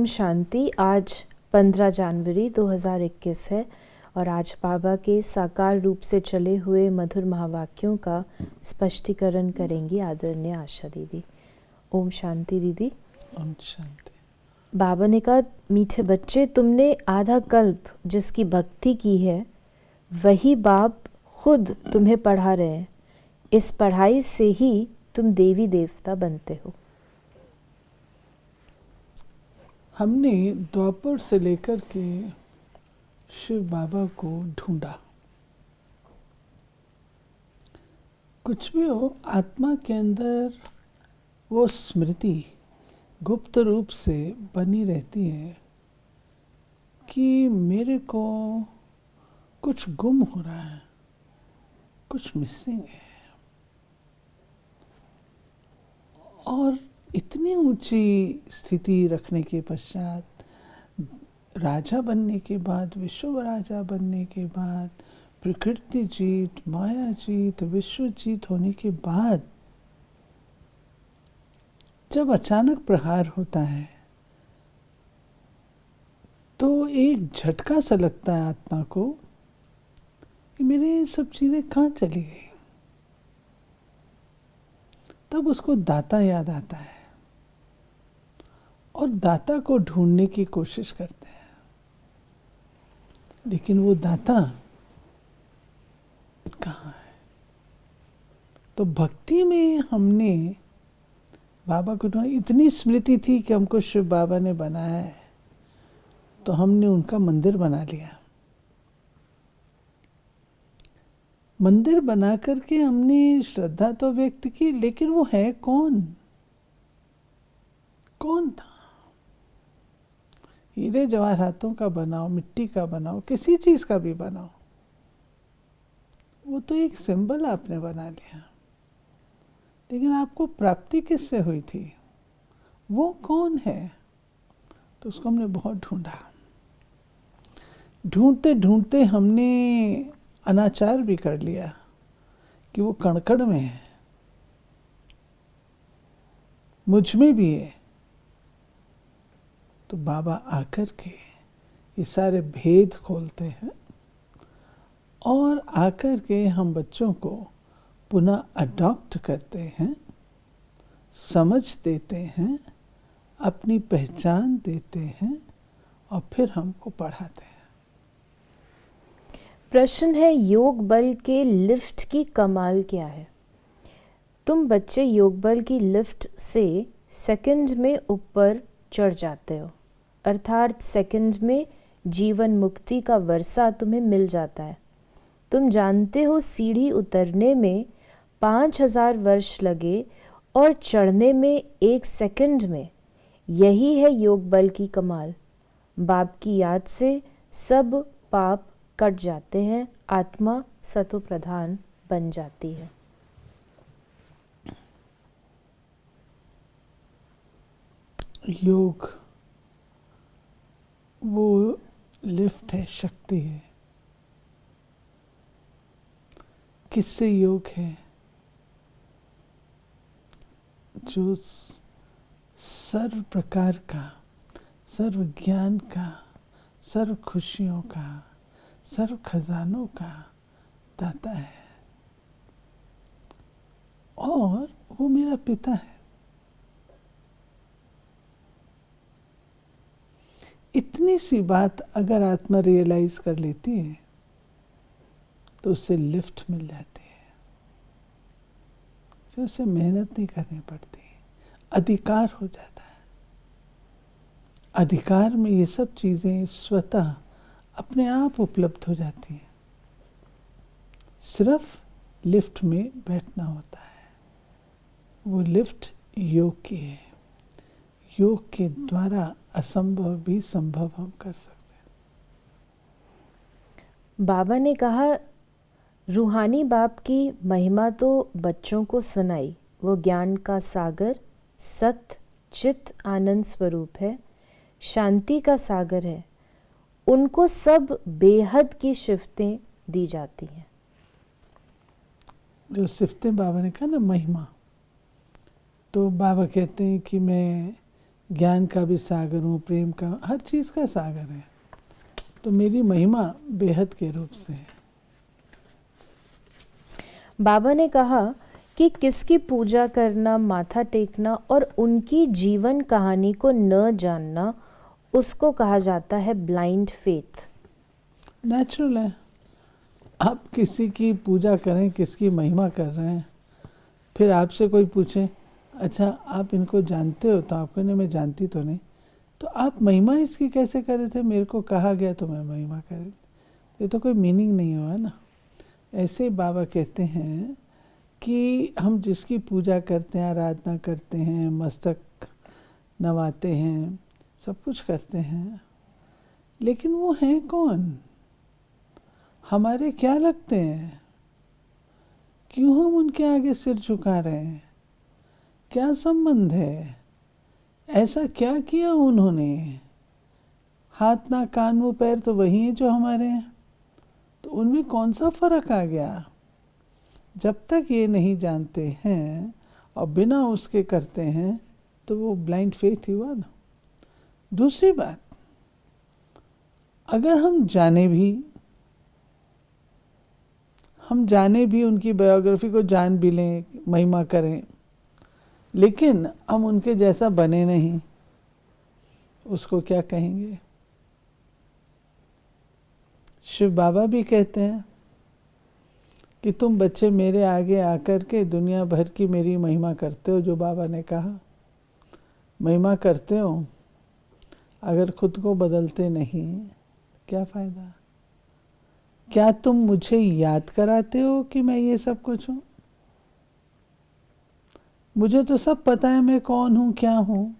ओम शांति। आज 15 जनवरी 2021 है और आज बाबा के साकार रूप से चले हुए मधुर महावाक्यों का स्पष्टीकरण करेंगी आदरणीय आशा दीदी। ओम शांति दीदी। ओम शांति। बाबा ने कहा, मीठे बच्चे, तुमने आधा कल्प जिसकी भक्ति की है वही बाप खुद तुम्हें पढ़ा रहे हैं। इस पढ़ाई से ही तुम देवी देवता बनते हो। हमने द्वापर से लेकर के शिव बाबा को ढूंढा। कुछ भी हो, आत्मा के अंदर वो स्मृति गुप्त रूप से बनी रहती है कि मेरे को कुछ गुम हो रहा है, कुछ मिसिंग है। और इतनी ऊंची स्थिति रखने के पश्चात, राजा बनने के बाद, विश्व राजा बनने के बाद, प्रकृति जीत, माया जीत, विश्व जीत होने के बाद जब अचानक प्रहार होता है तो एक झटका सा लगता है आत्मा को कि मेरे ये सब चीजें कहाँ चली गई। तब उसको दाता याद आता है और दाता को ढूंढने की कोशिश करते हैं, लेकिन वो दाता कहाँ है। तो भक्ति में हमने बाबा को ढूंढा। इतनी स्मृति थी कि हमको शिव बाबा ने बनाया है, तो हमने उनका मंदिर बना लिया। मंदिर बना करके हमने श्रद्धा तो व्यक्त की, लेकिन वो है कौन? कौन था? हीरे जवाहरातों का बनाओ, मिट्टी का बनाओ, किसी चीज का भी बनाओ, वो तो एक सिंबल आपने बना लिया। लेकिन आपको प्राप्ति किससे हुई थी? वो कौन है? तो उसको हमने बहुत ढूंढा। ढूंढते ढूंढते हमने अनाचार भी कर लिया कि वो कण-कण में है, मुझ में भी है। तो बाबा आकर के ये सारे भेद खोलते हैं और आकर के हम बच्चों को पुनः अडॉप्ट करते हैं, समझ देते हैं, अपनी पहचान देते हैं और फिर हमको पढ़ाते हैं। प्रश्न है, योग बल के लिफ्ट की कमाल क्या है? तुम बच्चे योग बल की लिफ्ट से सेकंड में ऊपर चढ़ जाते हो, अर्थात सेकंड में जीवन मुक्ति का वर्षा तुम्हें मिल जाता है। तुम जानते हो सीढ़ी उतरने में 5000 वर्ष लगे और चढ़ने में 1 सेकंड में। यही है योग बल की कमाल। बाप की याद से सब पाप कट जाते हैं, आत्मा सतो प्रधान बन जाती है। योग वो लिफ्ट है, शक्ति है। किससे योग है? जो सर्व प्रकार का, सर्व ज्ञान का, सर्व खुशियों का, सर्व खजानों का दाता है, और वो मेरा पिता है। इतनी सी बात अगर आत्मा रियलाइज कर लेती है तो उससे लिफ्ट मिल जाती है, फिर उसे मेहनत नहीं करनी पड़ती, अधिकार हो जाता है। अधिकार में ये सब चीजें स्वतः अपने आप उपलब्ध हो जाती हैं। सिर्फ लिफ्ट में बैठना होता है। वो लिफ्ट योग की है। योग के द्वारा असंभव भी संभव हम कर सकते हैं। बाबा ने कहा, रूहानी बाप की महिमा तो बच्चों को सुनाई। वो ज्ञान का सागर, सत चित आनंद स्वरूप है, शांति का सागर है। उनको सब बेहद की सिफतें दी जाती हैं। जो सिफतें बाबा ने कहा ना, महिमा, तो बाबा कहते हैं कि मैं ज्ञान का भी सागर हूँ, प्रेम का, हर चीज़ का सागर है। तो मेरी महिमा बेहद के रूप से है। बाबा ने कहा कि किसकी पूजा करना, माथा टेकना और उनकी जीवन कहानी को न जानना, उसको कहा जाता है ब्लाइंड फेथ। नेचुरल है। आप किसी की पूजा करें, किसकी महिमा कर रहे हैं, फिर आपसे कोई पूछे अच्छा आप इनको जानते हो, तो आपको नहीं, मैं जानती तो नहीं, तो आप महिमा इसकी कैसे कर रहे थे, मेरे को कहा गया तो मैं महिमा कर रही, ये तो कोई मीनिंग नहीं हुआ ना। ऐसे ही बाबा कहते हैं कि हम जिसकी पूजा करते हैं, आराधना करते हैं, मस्तक नवाते हैं, सब कुछ करते हैं, लेकिन वो हैं कौन, हमारे क्या लगते हैं, क्यों हम उनके आगे सिर झुका रहे हैं, क्या संबंध है, ऐसा क्या किया उन्होंने, हाथ ना कान मुंह पैर तो वही हैं जो हमारे हैं, तो उनमें कौन सा फर्क आ गया। जब तक ये नहीं जानते हैं और बिना उसके करते हैं तो वो ब्लाइंड फेथ ही हुआ ना। दूसरी बात, अगर हम जाने भी उनकी बायोग्राफी को जान भी लें, महिमा करें, लेकिन हम उनके जैसा बने नहीं, उसको क्या कहेंगे। शिव बाबा भी कहते हैं कि तुम बच्चे मेरे आगे आकर के दुनिया भर की मेरी महिमा करते हो, जो बाबा ने कहा महिमा करते हो, अगर खुद को बदलते नहीं क्या फ़ायदा। क्या तुम मुझे याद कराते हो कि मैं ये सब कुछ हूँ, मुझे तो सब पता है मैं कौन हूँ, क्या हूँ,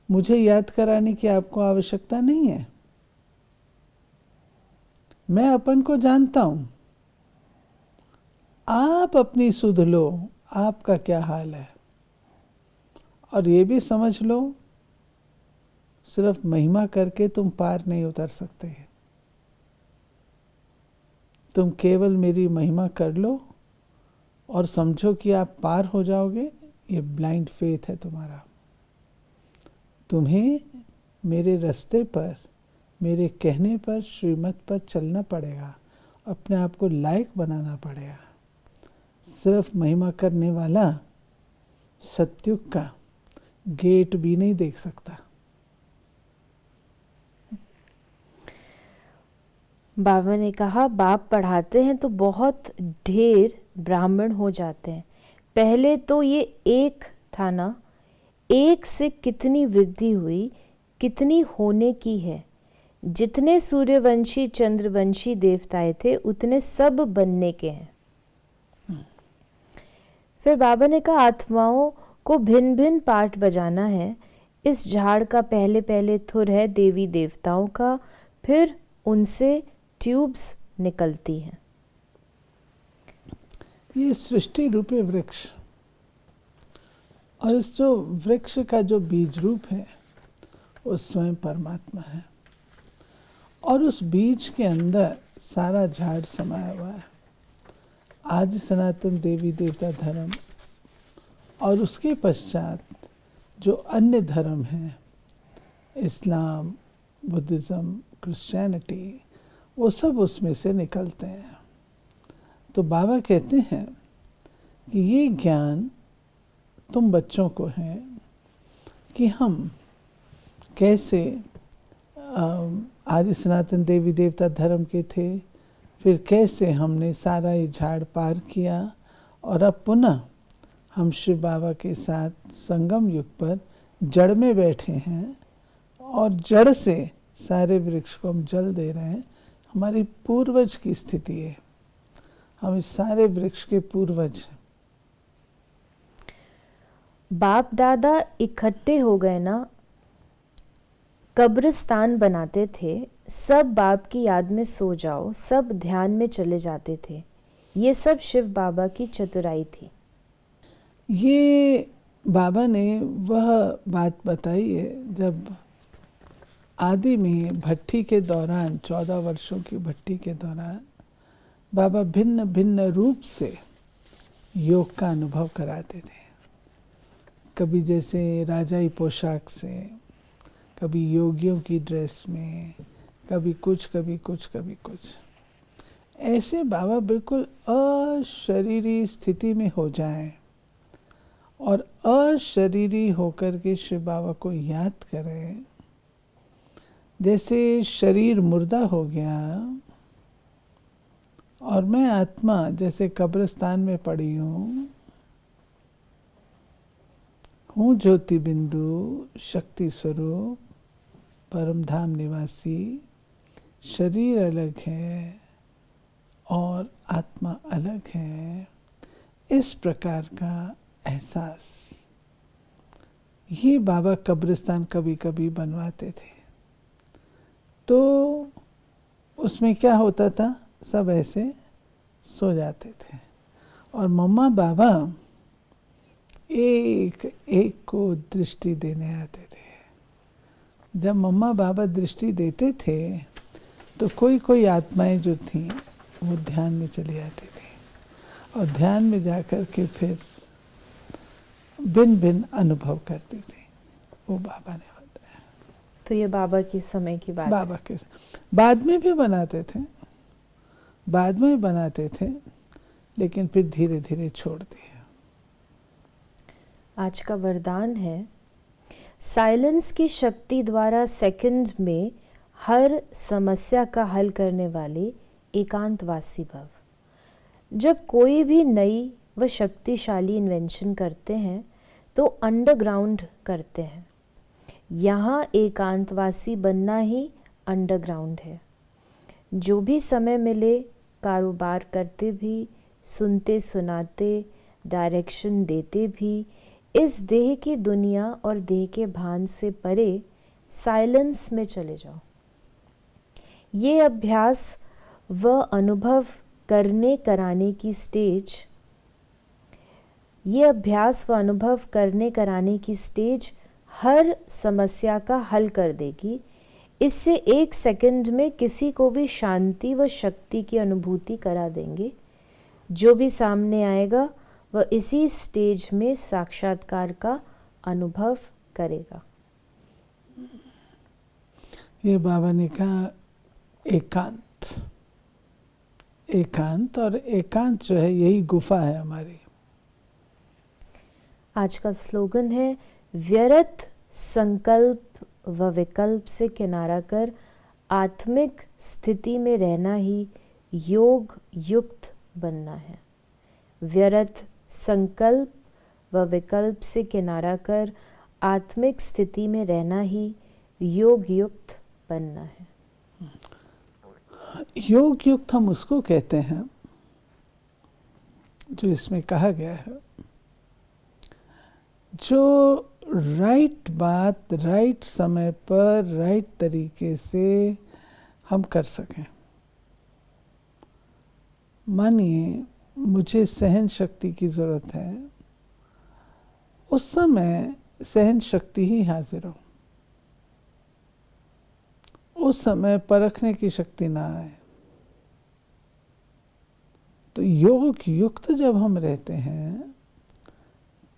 मुझे याद कराने की आपको आवश्यकता नहीं है। मैं अपन को जानता हूँ, आप अपनी सुध लो आपका क्या हाल है, और ये भी समझ लो सिर्फ महिमा करके तुम पार नहीं उतर सकते, तुम केवल मेरी महिमा कर लो और समझो कि आप पार हो जाओगे, ये ब्लाइंड फेथ है तुम्हारा। तुम्हें मेरे रास्ते पर, मेरे कहने पर, श्रीमत पर चलना पड़ेगा, अपने आप को लायक बनाना पड़ेगा। सिर्फ महिमा करने वाला सत्युग का गेट भी नहीं देख सकता। बाबा ने कहा बाप पढ़ाते हैं तो बहुत ढेर ब्राह्मण हो जाते हैं, पहले तो ये एक था ना, एक से कितनी वृद्धि हुई, कितनी होने की है। जितने सूर्यवंशी चंद्रवंशी देवताएं थे उतने सब बनने के हैं। फिर बाबा ने कहा आत्माओं को भिन्न भिन्न पार्ट बजाना है। इस झाड़ का पहले पहले थुर है देवी देवताओं का, फिर उनसे ट्यूब्स निकलती हैं। ये सृष्टि रूपी वृक्ष, और इस जो वृक्ष का जो बीज रूप है वो स्वयं परमात्मा है, और उस बीज के अंदर सारा झाड़ समाया हुआ है। आदि सनातन देवी देवता धर्म और उसके पश्चात जो अन्य धर्म हैं, इस्लाम, बुद्धिज़्म, क्रिश्चियनिटी, वो सब उसमें से निकलते हैं। तो बाबा कहते हैं कि ये ज्ञान तुम बच्चों को है कि हम कैसे आदि सनातन देवी देवता धर्म के थे, फिर कैसे हमने सारा ये झाड़ पार किया, और अब पुनः हम शिव बाबा के साथ संगम युग पर जड़ में बैठे हैं, और जड़ से सारे वृक्ष को हम जल दे रहे हैं। हमारी पूर्वज की स्थिति है, हम इस सारे वृक्ष के पूर्वज। बाप दादा इकट्ठे हो गए ना, कब्रिस्तान बनाते थे, सब बाप की याद में सो जाओ, सब ध्यान में चले जाते थे। ये सब शिव बाबा की चतुराई थी। ये बाबा ने वह बात बताई है जब आदि में भट्टी के दौरान, 14 वर्षों की भट्टी के दौरान, बाबा भिन्न भिन्न रूप से योग का अनुभव कराते थे। कभी जैसे राजाई पोशाक से, कभी योगियों की ड्रेस में, कभी कुछ कभी कुछ कभी कुछ, ऐसे बाबा बिल्कुल अशरीरी स्थिति में हो जाएं और अशरीरी होकर के शिव बाबा को याद करें। जैसे शरीर मुर्दा हो गया और मैं आत्मा जैसे कब्रिस्तान में पड़ी हूँ ज्योति बिंदु, शक्ति स्वरूप, परम धाम निवासी, शरीर अलग है और आत्मा अलग है, इस प्रकार का एहसास ये बाबा कब्रिस्तान कभी कभी बनवाते थे। तो उसमें क्या होता था, सब ऐसे सो जाते थे और मम्मा बाबा एक एक को दृष्टि देने आते थे। जब मम्मा बाबा दृष्टि देते थे तो कोई कोई आत्माएं जो थीं वो ध्यान में चली आती थी और ध्यान में जाकर के फिर भिन्न भिन्न अनुभव करती थी। वो बाबा ने बताया। तो ये बाबा के समय की बात बाबा के बाद में भी बनाते थे, बाद में बनाते थे, लेकिन फिर धीरे धीरे छोड़ दिए। आज का वरदान है, साइलेंस की शक्ति द्वारा सेकंड में हर समस्या का हल करने वाले एकांतवासी भव। जब कोई भी नई व शक्तिशाली इन्वेंशन करते हैं तो अंडरग्राउंड करते हैं। यहाँ एकांतवासी बनना ही अंडरग्राउंड है। जो भी समय मिले कारोबार करते भी, सुनते सुनाते, डायरेक्शन देते भी, इस देह की दुनिया और देह के भान से परे साइलेंस में चले जाओ। ये अभ्यास व अनुभव करने कराने की स्टेज, ये अभ्यास व अनुभव करने कराने की स्टेज हर समस्या का हल कर देगी। इससे एक सेकंड में किसी को भी शांति व शक्ति की अनुभूति करा देंगे। जो भी सामने आएगा वह इसी स्टेज में साक्षात्कार का अनुभव करेगा। ये बाबा ने कहा एकांत, एकांत, और एकांत जो है यही गुफा है हमारी। आज का स्लोगन है, व्यर्थ संकल्प व विकल्प से किनारा कर आत्मिक स्थिति में रहना ही योग युक्त बनना है। व्यर्थ संकल्प व विकल्प से किनारा कर आत्मिक स्थिति में रहना ही योग युक्त बनना है। योग युक्त हम उसको कहते हैं जो इसमें कहा गया है, जो राइट बात राइट समय पर राइट तरीके से हम कर सकें। मानिए मुझे सहन शक्ति की ज़रूरत है, उस समय सहन शक्ति ही हाजिर हो, उस समय परखने की शक्ति ना आए। तो योग युक्त जब हम रहते हैं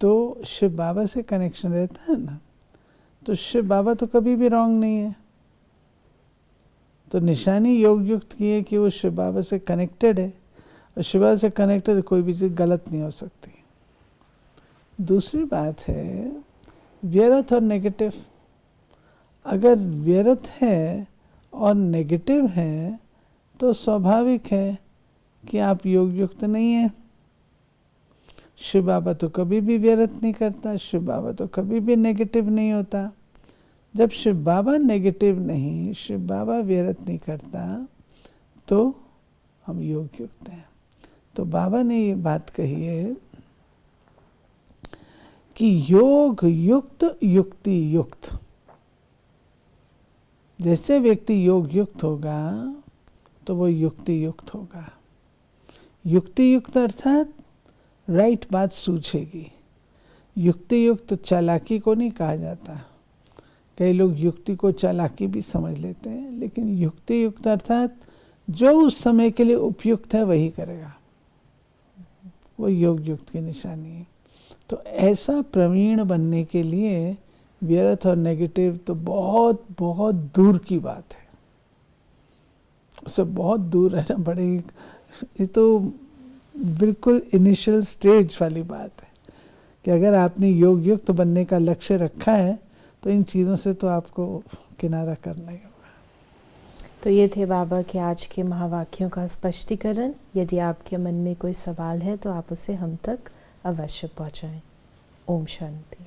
तो शिव बाबा से कनेक्शन रहता है ना, तो शिव बाबा तो कभी भी रॉन्ग नहीं है। तो निशानी योग युक्त की है कि वो शिव बाबा से कनेक्टेड है, और शिव बाबा से कनेक्टेड है, कोई भी चीज़ गलत नहीं हो सकती। दूसरी बात है व्यर्थ और नेगेटिव। अगर व्यर्थ है और नेगेटिव है तो स्वाभाविक है कि आप योग युक्त नहीं है। शिव बाबा तो कभी भी व्यर्थ नहीं करता, शिव बाबा तो कभी भी नेगेटिव नहीं होता। जब शिव बाबा नेगेटिव नहीं, शिव बाबा व्यर्थ नहीं करता, तो हम योग युक्त हैं। तो बाबा ने ये बात कही है कि योग युक्त युक्ति युक्त। जैसे व्यक्ति योग युक्त होगा तो वो युक्ति युक्त होगा। युक्ति युक्त अर्थात राइट बात सूझेगी। युक्ति युक्त चालाकी को नहीं कहा जाता। कई लोग युक्ति को चालाकी भी समझ लेते हैं, लेकिन युक्ति युक्त अर्थात जो उस समय के लिए उपयुक्त है वही करेगा, वो योग युक्त की निशानी है। तो ऐसा प्रवीण बनने के लिए व्यर्थ और नेगेटिव तो बहुत बहुत दूर की बात है, उससे बहुत दूर रहना पड़ेगा। ये तो बिल्कुल इनिशियल स्टेज वाली बात है कि अगर आपने योग युक्त बनने का लक्ष्य रखा है तो इन चीज़ों से तो आपको किनारा करना ही होगा। तो ये थे बाबा के आज के महावाक्यों का स्पष्टीकरण। यदि आपके मन में कोई सवाल है तो आप उसे हम तक अवश्य पहुंचाएं। ओम शांति।